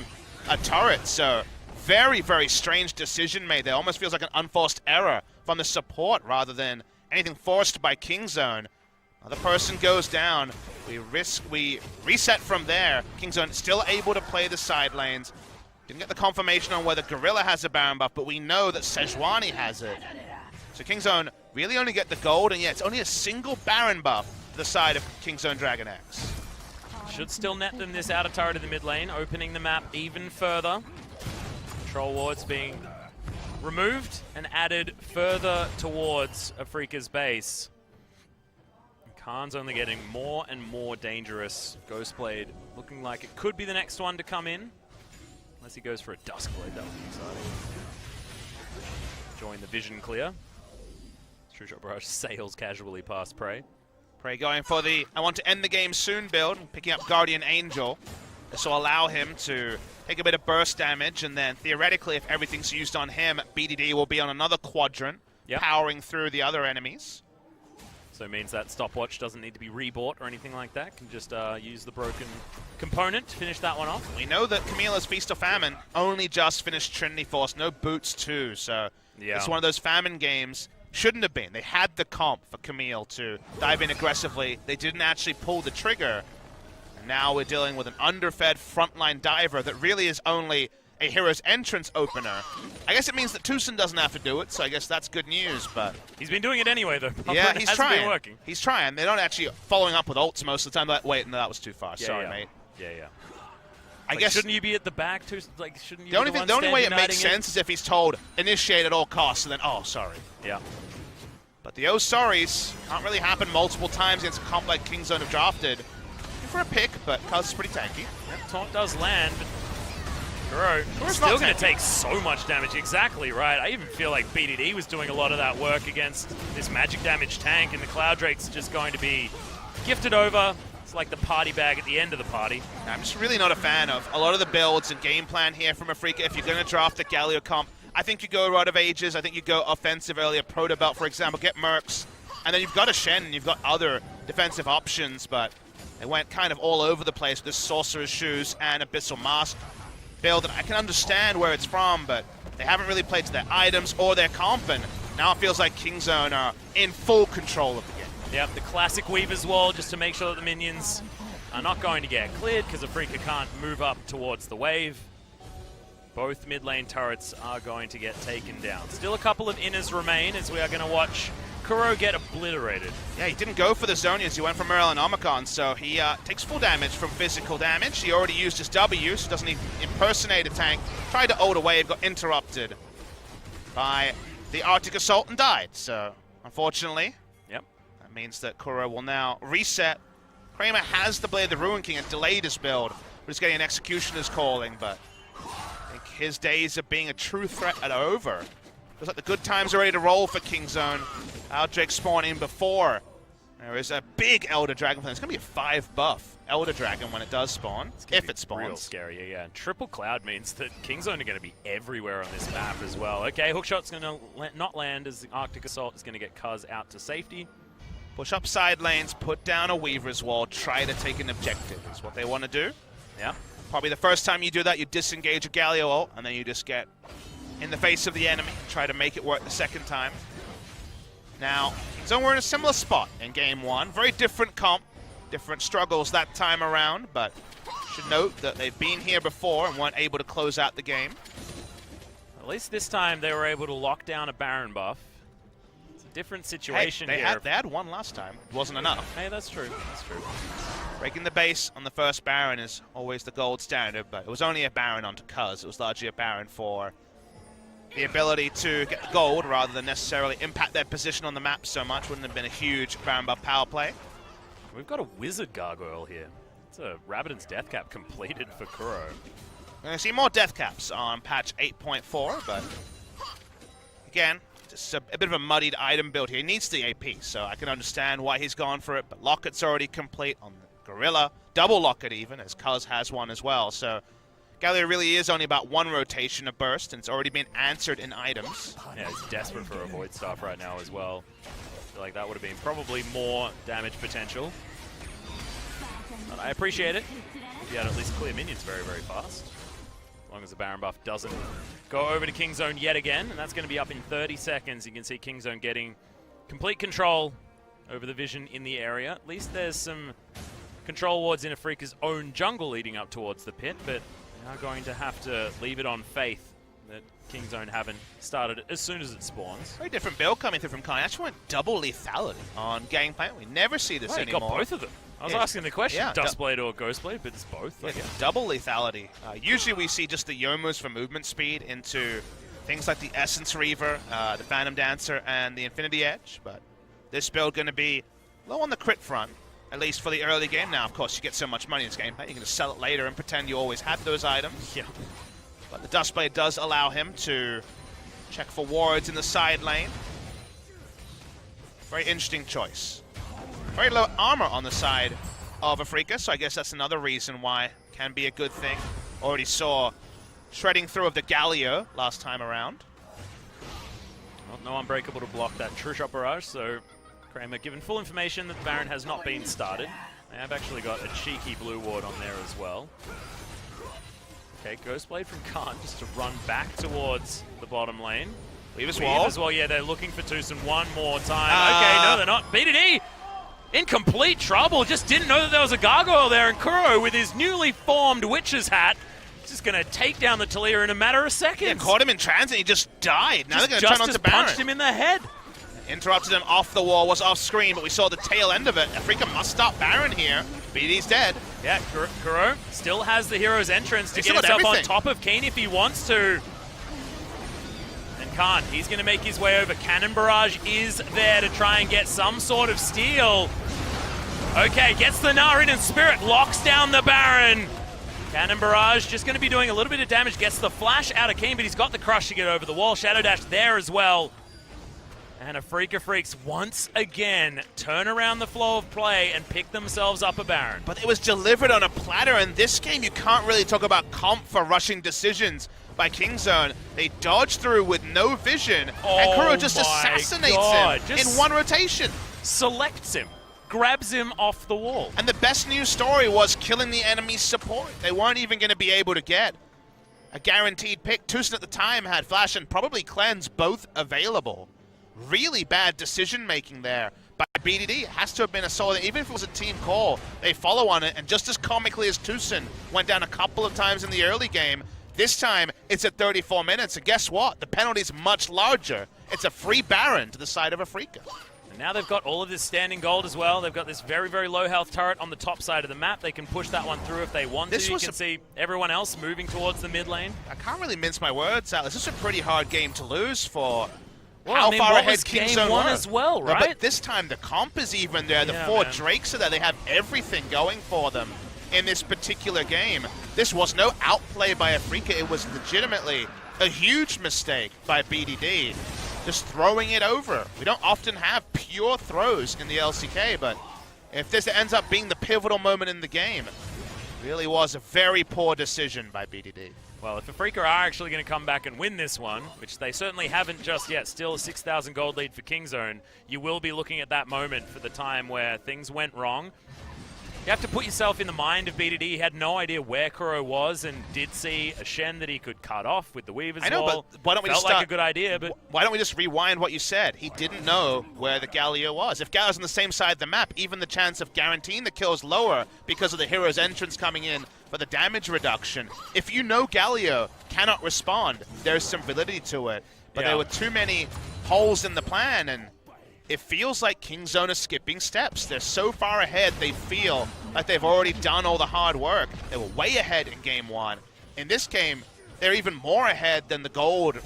a turret. So very, very strange decision made there. Almost feels like an unforced error from the support rather than anything forced by Kingzone. The person goes down. We reset from there. Kingzone still able to play the side lanes. Didn't get the confirmation on whether Gorilla has a Baron buff, but we know that Sejuani has it. So Kingzone really only get the gold, and yeah, it's only a single Baron buff to the side of Kingzone DragonX. Should still net them this outer turret in the mid lane, opening the map even further. Control wards being removed and added further towards Afreeca's base. Khan's only getting more and more dangerous. Ghostblade looking like it could be the next one to come in. Unless he goes for a Duskblade, that would be exciting. Join the vision clear. True Shot Barrage sails casually past Prey. Prey going for the I want to end the game soon build, picking up Guardian Angel. This will allow him to take a bit of burst damage, and then theoretically, if everything's used on him, BDD will be on another quadrant, powering through the other enemies. So it means that stopwatch doesn't need to be rebought or anything like that. Can just use the broken component to finish that one off. We know that Camilla's Feast of Famine only just finished Trinity Force, no boots too, so it's one of those Famine games. Shouldn't have been. They had the comp for Camille to dive in aggressively. They didn't actually pull the trigger. And now we're dealing with an underfed frontline diver that really is only a hero's entrance opener. I guess it means that Tucson doesn't have to do it, so I guess that's good news, but... He's been doing it anyway, though. Yeah, he's trying. Been working. He's trying. They're not actually following up with ults most of the time. They're like, wait, no, that was too far. Sorry, mate. Yeah. I guess shouldn't you be at the back too? Like, shouldn't you? The only way it makes sense is if he's told initiate at all costs, and then sorry. Yeah. But the sorries can't really happen multiple times against a comp like Kingzone have drafted. For a pick, but Cuz is pretty tanky. Yep, taunt does land, but Kuro still going to take so much damage. Exactly right. I even feel like BDD was doing a lot of that work against this magic damage tank, and the Cloud Drake's just going to be gifted over. It's like the party bag at the end of the party. I'm just really not a fan of a lot of the builds and game plan here from Afreeca. If you're going to draft a Galio comp, I think you go Rod of Ages. I think you go offensive earlier, Proto Belt, for example, get Mercs. And then you've got a Shen, and you've got other defensive options, but they went kind of all over the place with this Sorcerer's Shoes and Abyssal Mask build. And I can understand where it's from, but they haven't really played to their items or their comp, and now it feels like Kingzone are in full control of the game. Yep, the classic Weaver's Wall, just to make sure that the minions are not going to get cleared, because Afreeca can't move up towards the wave. Both mid lane turrets are going to get taken down. Still a couple of inners remain, as we are going to watch Kuro get obliterated. Yeah, he didn't go for the Zonians. He went for Merlinomicon, so he takes full damage from physical damage. He already used his W, so doesn't even impersonate a tank. Tried to ult a wave, got interrupted by the Arctic Assault and died. So, unfortunately, that means that Kuro will now reset. Kramer has the Blade of the Ruin King and delayed his build. We're just getting an Executioner's calling, but I think his days of being a true threat are over. Looks like the good times are ready to roll for Kingzone. Drake spawn in before. There is a big Elder Dragon plan. It's going to be a 5 buff Elder Dragon when it does spawn, if it spawns. Real scary, yeah. And Triple Cloud means that Kingzone are going to be everywhere on this map as well. Okay, Hookshot's going to not land as the Arctic Assault is going to get Cuz out to safety. Push up side lanes, put down a Weaver's Wall, try to take an objective is what they want to do. Yeah. Probably the first time you do that, you disengage a Galio ult, and then you just get in the face of the enemy, try to make it work the second time. Now, Kingzone were in a similar spot in game one. Very different comp, different struggles that time around, but should note that they've been here before and weren't able to close out the game. At least this time they were able to lock down a Baron buff. It's a different situation here. They had one last time. It wasn't enough. Hey, that's true. That's true. Breaking the base on the first Baron is always the gold standard, but it was only a Baron onto Cuz. It was largely a Baron for the ability to get the gold rather than necessarily impact their position on the map so much. Wouldn't have been a huge Baron buff power play. We've got a Wizard Gargoyle here. It's a Rabbidan's Death Cap completed for Kuro. We're going to see more Death Caps on patch 8.4, but again, It's a bit of a muddied item build here. He needs the AP, so I can understand why he's gone for it. But Locket's already complete on the Gorilla. Double Locket even, as Cuz has one as well. So Galio really is only about one rotation of burst, and it's already been answered in items. Yeah, he's desperate for a Void Staff right now as well. I feel like that would have been probably more damage potential. But I appreciate it. If you had at least clear minions very, very fast. As long as the Baron buff doesn't go over to Kingzone yet again, and that's going to be up in 30 seconds. You can see Kingzone getting complete control over the vision in the area. At least there's some control wards in Afreeca's own jungle leading up towards the pit, but they are going to have to leave it on faith that Kingzone haven't started as soon as it spawns. Very different build coming through from Kai. Actually went double lethality on Gangplank. We never see this anymore. He got both of them. I was asking the question, Dustblade or Ghostblade, but it's both. Yeah, double lethality. Usually we see just the Yomus for movement speed into things like the Essence Reaver, the Phantom Dancer, and the Infinity Edge, but this build going to be low on the crit front, at least for the early game. Now, of course, you get so much money in this game, you can just sell it later and pretend you always had those items. Yeah. But the Dustblade does allow him to check for wards in the side lane. Very interesting choice. Very low armor on the side of Afreeca, so I guess that's another reason why it can be a good thing. Already saw shredding through of the Galio last time around. Well, no Unbreakable to block that True Shot Barrage, so Kramer given full information that the Baron has not been started. They have actually got a cheeky blue ward on there as well. Okay, Ghostblade from Khan just to run back towards the bottom lane. Weaver's wall. As well, yeah, they're looking for Tucson one more time. Okay, no, they're not. BDD in complete trouble. Just didn't know that there was a gargoyle there, and Kuro with his newly formed Witch's hat just going to take down the Talia in a matter of seconds. Yeah, caught him in transit, he just died. Now they're going to turn on to Baron. Punched him in the head. Interrupted him off the wall, was off screen, but we saw the tail end of it. Afreeca must stop Baron here. BD's dead. Yeah, Kuro still has the hero's entrance to get himself on top of Keen if he wants to. And Khan, he's going to make his way over. Cannon Barrage is there to try and get some sort of steal. Okay, gets the Gnar in Spirit, locks down the Baron. Cannon Barrage just going to be doing a little bit of damage, gets the flash out of Keen, but he's got the crush to get over the wall. Shadow Dash there as well. And Afreeca Freecs once again turn around the flow of play and pick themselves up a Baron. But it was delivered on a platter. In this game, you can't really talk about comp for rushing decisions by Kingzone. They dodge through with no vision, and Kuro just assassinates him in one rotation. Selects him, grabs him off the wall. And the best news story was killing the enemy's support. They weren't even going to be able to get a guaranteed pick. Tucson at the time had Flash and probably Cleanse both available. Really bad decision-making there by BDD. It has to have been a solid, even if it was a team call, they follow on it, and just as comically as Tucson went down a couple of times in the early game, this time it's at 34 minutes, and guess what? The penalty's much larger. It's a free Baron to the side of Afreeca. And now they've got all of this standing gold as well. They've got this very, very low health turret on the top side of the map. They can push that one through if they want to. You can see everyone else moving towards the mid lane. I can't really mince my words, Alex. This is a pretty hard game to lose for... Well, how far ahead Kingzone Game 1 as well, right? No, but this time the comp is even there. The four Drakes are there. They have everything going for them in this particular game. This was no outplay by Afreeca. It was legitimately a huge mistake by BDD. Just throwing it over. We don't often have pure throws in the LCK, but if this ends up being the pivotal moment in the game, it really was a very poor decision by BDD. Well, if Afreeca are actually going to come back and win this one, which they certainly haven't just yet, still a 6,000 gold lead for Kingzone, you will be looking at that moment for the time where things went wrong. You have to put yourself in the mind of BDD. He had no idea where Kuro was and did see a Shen that he could cut off with the Weaver's I know, wall. but why don't we Felt just start, like a good idea, but... Why don't we just rewind what you said? He didn't know where the Galio was. If Galio's on the same side of the map, even the chance of guaranteeing the kill is lower because of the hero's entrance coming in for the damage reduction. If you know Galio cannot respond, there's some validity to it. But there were too many holes in the plan, and it feels like Kingzone is skipping steps. They're so far ahead, they feel like they've already done all the hard work. They were way ahead in Game 1. In this game, they're even more ahead than the gold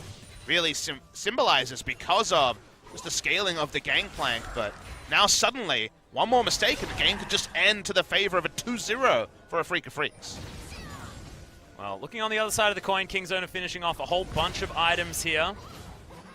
really symbolizes because of just the scaling of the gangplank. But now suddenly, one more mistake and the game could just end to the favor of a 2-0 for Afreeca Freecs. Well, looking on the other side of the coin, Kingzone are finishing off a whole bunch of items here.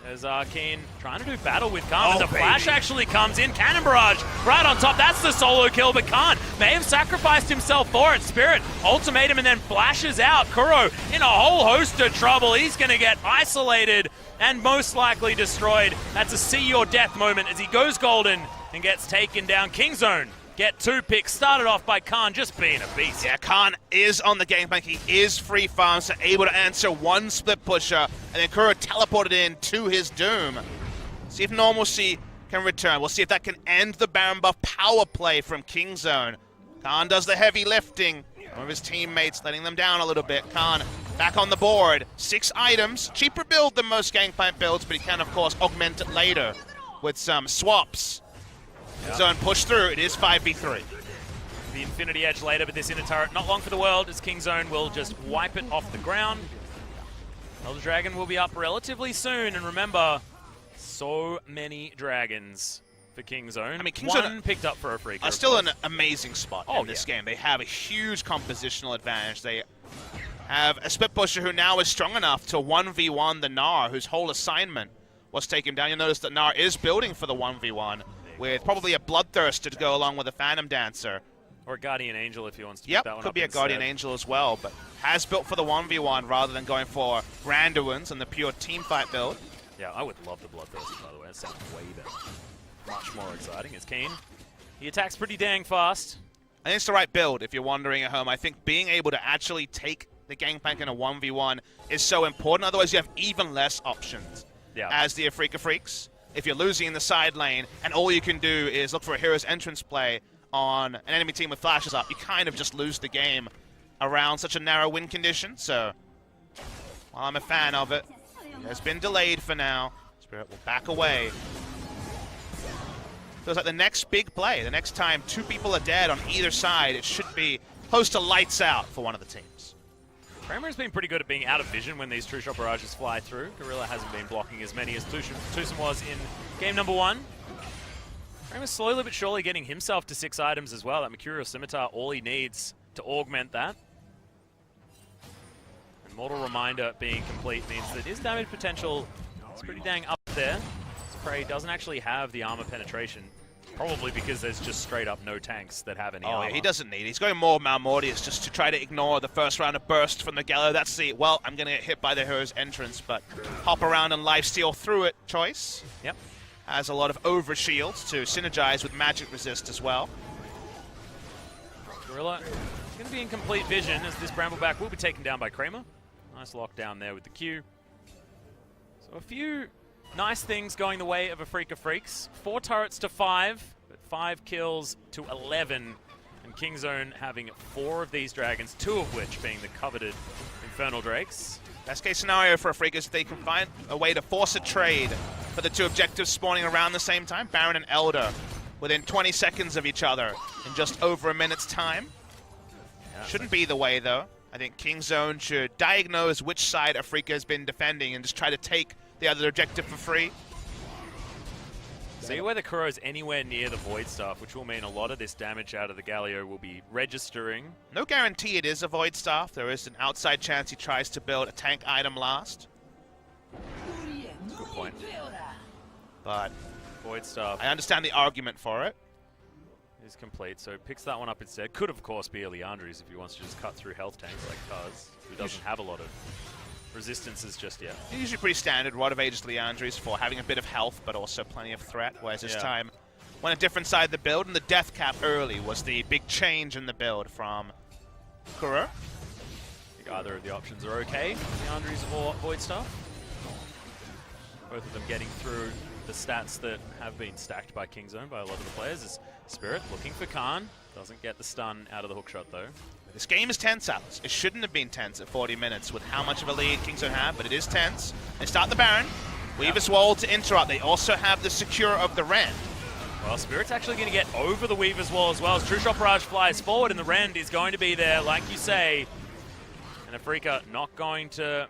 There's Keen trying to do battle with Khan, and the flash actually comes in. Cannon Barrage right on top. That's the solo kill, but Khan may have sacrificed himself for it. Spirit ultimatum and then flashes out. Kuro in a whole host of trouble. He's going to get isolated and most likely destroyed. That's a see your death moment as he goes golden and gets taken down. Kingzone get 2 picks, started off by Khan just being a beast. Yeah, Khan is on the gangplank. He is free farm, so able to answer one split pusher, and then Kuro teleported in to his doom. See if normalcy can return. We'll see if that can end the Baron buff power play from Kingzone. Khan does the heavy lifting. One of his teammates letting them down a little bit. Khan back on the board. 6 items. Cheaper build than most gangplank builds, but he can, of course, augment it later with some swaps. Zone push through. It is 5v3. The Infinity Edge later, but this inner turret not long for the world as Kingzone will just wipe it off the ground. Elder Dragon will be up relatively soon, and remember, so many dragons for Kingzone. I mean, Kingzone one picked up for Afreeca. Are still an amazing spot in this game. They have a huge compositional advantage. They have a split pusher who now is strong enough to 1v1 the Gnar, whose whole assignment was taken down. You'll notice that Gnar is building for the 1v1 with probably a Bloodthirster to go along with a Phantom Dancer. Or a Guardian Angel if he wants to pick that one up. Yep, could be a instead. Guardian Angel as well, but has built for the 1v1 rather than going for Randuins and the pure teamfight build. Yeah, I would love the Bloodthirster, by the way. That sounds way better. Much more exciting. It's Keen. He attacks pretty dang fast. I think it's the right build if you're wondering at home. I think being able to actually take the Gangplank in a 1v1 is so important. Otherwise, you have even less options as the Afreeca Freecs. If you're losing in the side lane and all you can do is look for a hero's entrance play on an enemy team with flashes up, you kind of just lose the game around such a narrow win condition. So, while I'm a fan of it, it has been delayed for now. Spirit will back away. Feels like the next big play, the next time 2 people are dead on either side, it should be close to lights out for one of the teams. Kramer's been pretty good at being out of vision when these True Shot barrages fly through. Gorilla hasn't been blocking as many as Tusum was in game number 1. Kramer's slowly but surely getting himself to 6 items as well. That Mercurial Scimitar, all he needs to augment that. And Mortal Reminder being complete means that his damage potential is pretty dang up there. His Prey doesn't actually have the armor penetration. Probably because there's just straight up no tanks that have any armor. Yeah, he doesn't need it. He's going more Malmortius just to try to ignore the first round of burst from the Gallo. That's the, well, I'm going to get hit by the hero's entrance, but hop around and lifesteal through it choice. Yep. Has a lot of overshields to synergize with magic resist as well. Gorilla is going to be in complete vision as this Brambleback will be taken down by Kramer. Nice lockdown there with the Q. So a few nice things going the way of Afreeca Freecs. 4 turrets to 5, but 5 kills to 11. And Kingzone having 4 of these dragons, 2 of which being the coveted Infernal Drakes. Best case scenario for Afreeca is they can find a way to force a trade for the 2 objectives spawning around the same time. Baron and Elder within 20 seconds of each other in just over a minute's time. Yeah, shouldn't be the way though. I think Kingzone should diagnose which side Afreeca has been defending and just try to take the other objective for free. See whether Kuro's anywhere near the Void Staff, which will mean a lot of this damage out of the Galio will be registering. No guarantee it is a Void Staff. There is an outside chance he tries to build a tank item last. Good point. But Void Staff. I understand the argument for it. Is complete, so picks that one up instead. Could of course be a Leandri's if he wants to just cut through health tanks like Kaz, who doesn't have a lot of resistances just yet. Usually pretty standard Rod of Ages Leandri's for having a bit of health but also plenty of threat, whereas this time went a different side of the build, and the death cap early was the big change in the build from Kuro. I think either of the options are okay, Leandri's or Void Staff. Both of them getting through the stats that have been stacked by Kingzone by a lot of the players. Is Spirit looking for Khan. Doesn't get the stun out of the hookshot though. This game is tense, Alex. It shouldn't have been tense at 40 minutes with how much of a lead Kingzone have, but it is tense. They start the Baron. Weaver's Wall to interrupt. They also have the Secure of the Rend. Well, Spirit's actually going to get over the Weaver's Wall as well as True Shot Barrage flies forward, and the Rend is going to be there, like you say. And Afreeca not going to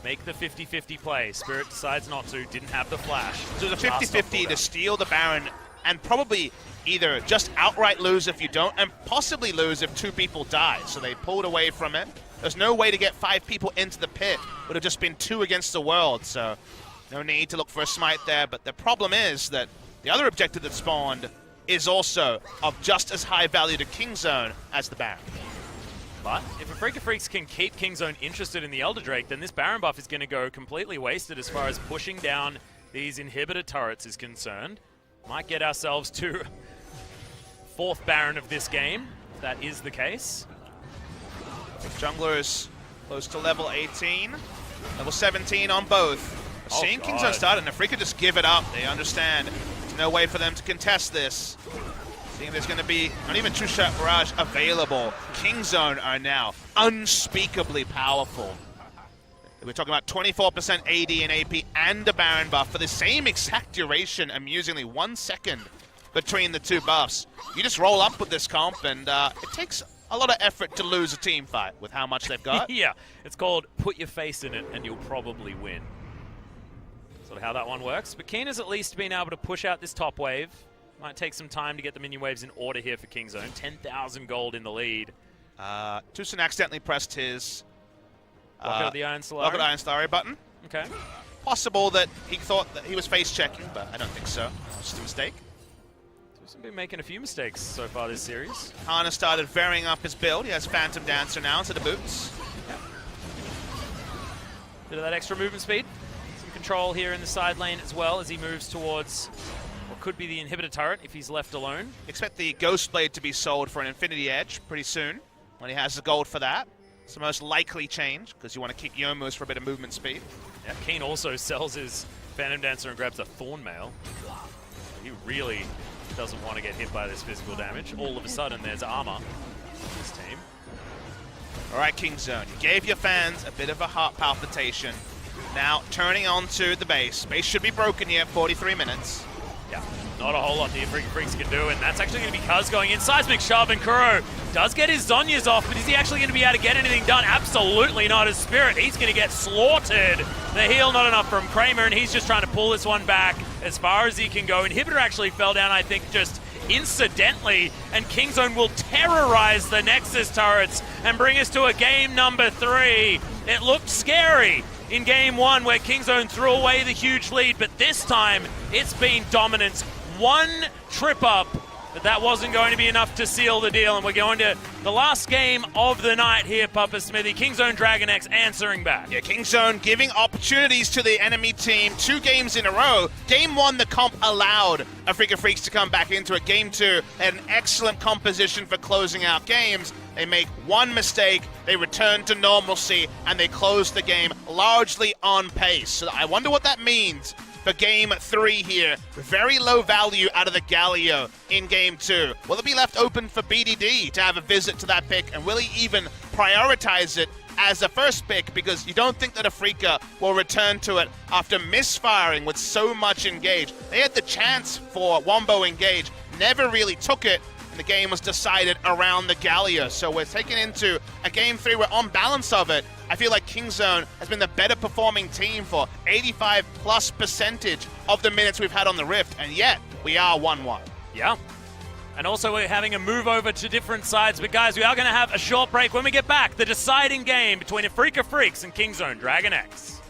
make the 50-50 play. Spirit decides not to, didn't have the flash. So it was a 50-50 to steal the Baron and probably either just outright lose if you don't, and possibly lose if 2 people die. So they pulled away from it. There's no way to get 5 people into the pit. It would have just been 2 against the world. So No need to look for a smite there, but the problem is that the other objective that spawned is also of just as high value to Kingzone as the Baron. But if Afreeca Freecs can keep Kingzone interested in the Elder Drake, then this Baron buff is going to go completely wasted as far as pushing down these inhibitor turrets is concerned. Might get ourselves to 4th Baron of this game, if that is the case. Junglers close to level 18, level 17 on both. Seeing Kingzone start and Afreeca just give it up. They understand there's no way for them to contest this. Seeing there's going to be not even True Shot Barrage available. Kingzone are now unspeakably powerful. We're talking about 24% AD and AP and a Baron buff for the same exact duration, amusingly 1 second between the two buffs. You just roll up with this comp and it takes a lot of effort to lose a team fight with how much they've got. Yeah, it's called put your face in it and you'll probably win. Sort of how that one works. But Keen has at least been able to push out this top wave. Might take some time to get the minion waves in order here for Kingzone. 10,000 gold in the lead. Tucson accidentally pressed his Lock out the Iron Solari. Lock out Iron Solari button. Okay. Possible that he thought that he was face checking, but I don't think so. It was just a mistake. Tucson been making a few mistakes so far this series. Hana started varying up his build. He has Phantom Dancer now to the boots. Yeah. Bit of that extra movement speed. Some control here in the side lane as well as he moves towards what could be the inhibitor turret if he's left alone. Expect the Ghost Blade to be sold for an Infinity Edge pretty soon when he has the gold for that. It's the most likely change because you want to keep Youmu's for a bit of movement speed. Yeah, Keen also sells his Phantom Dancer and grabs a Thorn Mail. He really doesn't want to get hit by this physical damage. All of a sudden, there's armor in this team. All right, Kingzone, you gave your fans a bit of a heart palpitation. Now, turning on to the base. Base should be broken here, 43 minutes. Yeah, not a whole lot the Afreeca Freecs can do, and that's actually going to be Kuz going in. Seismic Shove, and Kuro does get his Zhonya's off, but is he actually going to be able to get anything done? Absolutely not. His Spirit, he's going to get slaughtered. The heal not enough from Kramer, and he's just trying to pull this one back as far as he can go. Inhibitor actually fell down, I think, just incidentally, and Kingzone will terrorize the Nexus turrets and bring us to a game number 3. It looked scary in game 1 where Kingzone threw away the huge lead, but this time it's been dominance. One trip up, but that wasn't going to be enough to seal the deal, and we're going to the last game of the night here, Papa Smithy. Kingzone DragonX answering back. Yeah, Kingzone giving opportunities to the enemy team 2 games in a row. Game 1, the comp allowed Afreeca Freecs to come back into it. Game 2, they had an excellent composition for closing out games. They make one mistake, they return to normalcy, and they close the game largely on pace. So I wonder what that means for game 3 here. Very low value out of the Galio in game 2. Will it be left open for BDD to have a visit to that pick, and will he even prioritize it as a first pick, because you don't think that Afreeca will return to it after misfiring with so much engage. They had the chance for Wombo engage, never really took it, and the game was decided around the Galio. So we're taken into a game 3 where on balance of it, I feel like Kingzone has been the better performing team for 85+% of the minutes we've had on the Rift, and yet we are 1-1. Yeah. And also we're having a move over to different sides, but guys, we are going to have a short break. When we get back, the deciding game between Afreeca Freecs and Kingzone DragonX.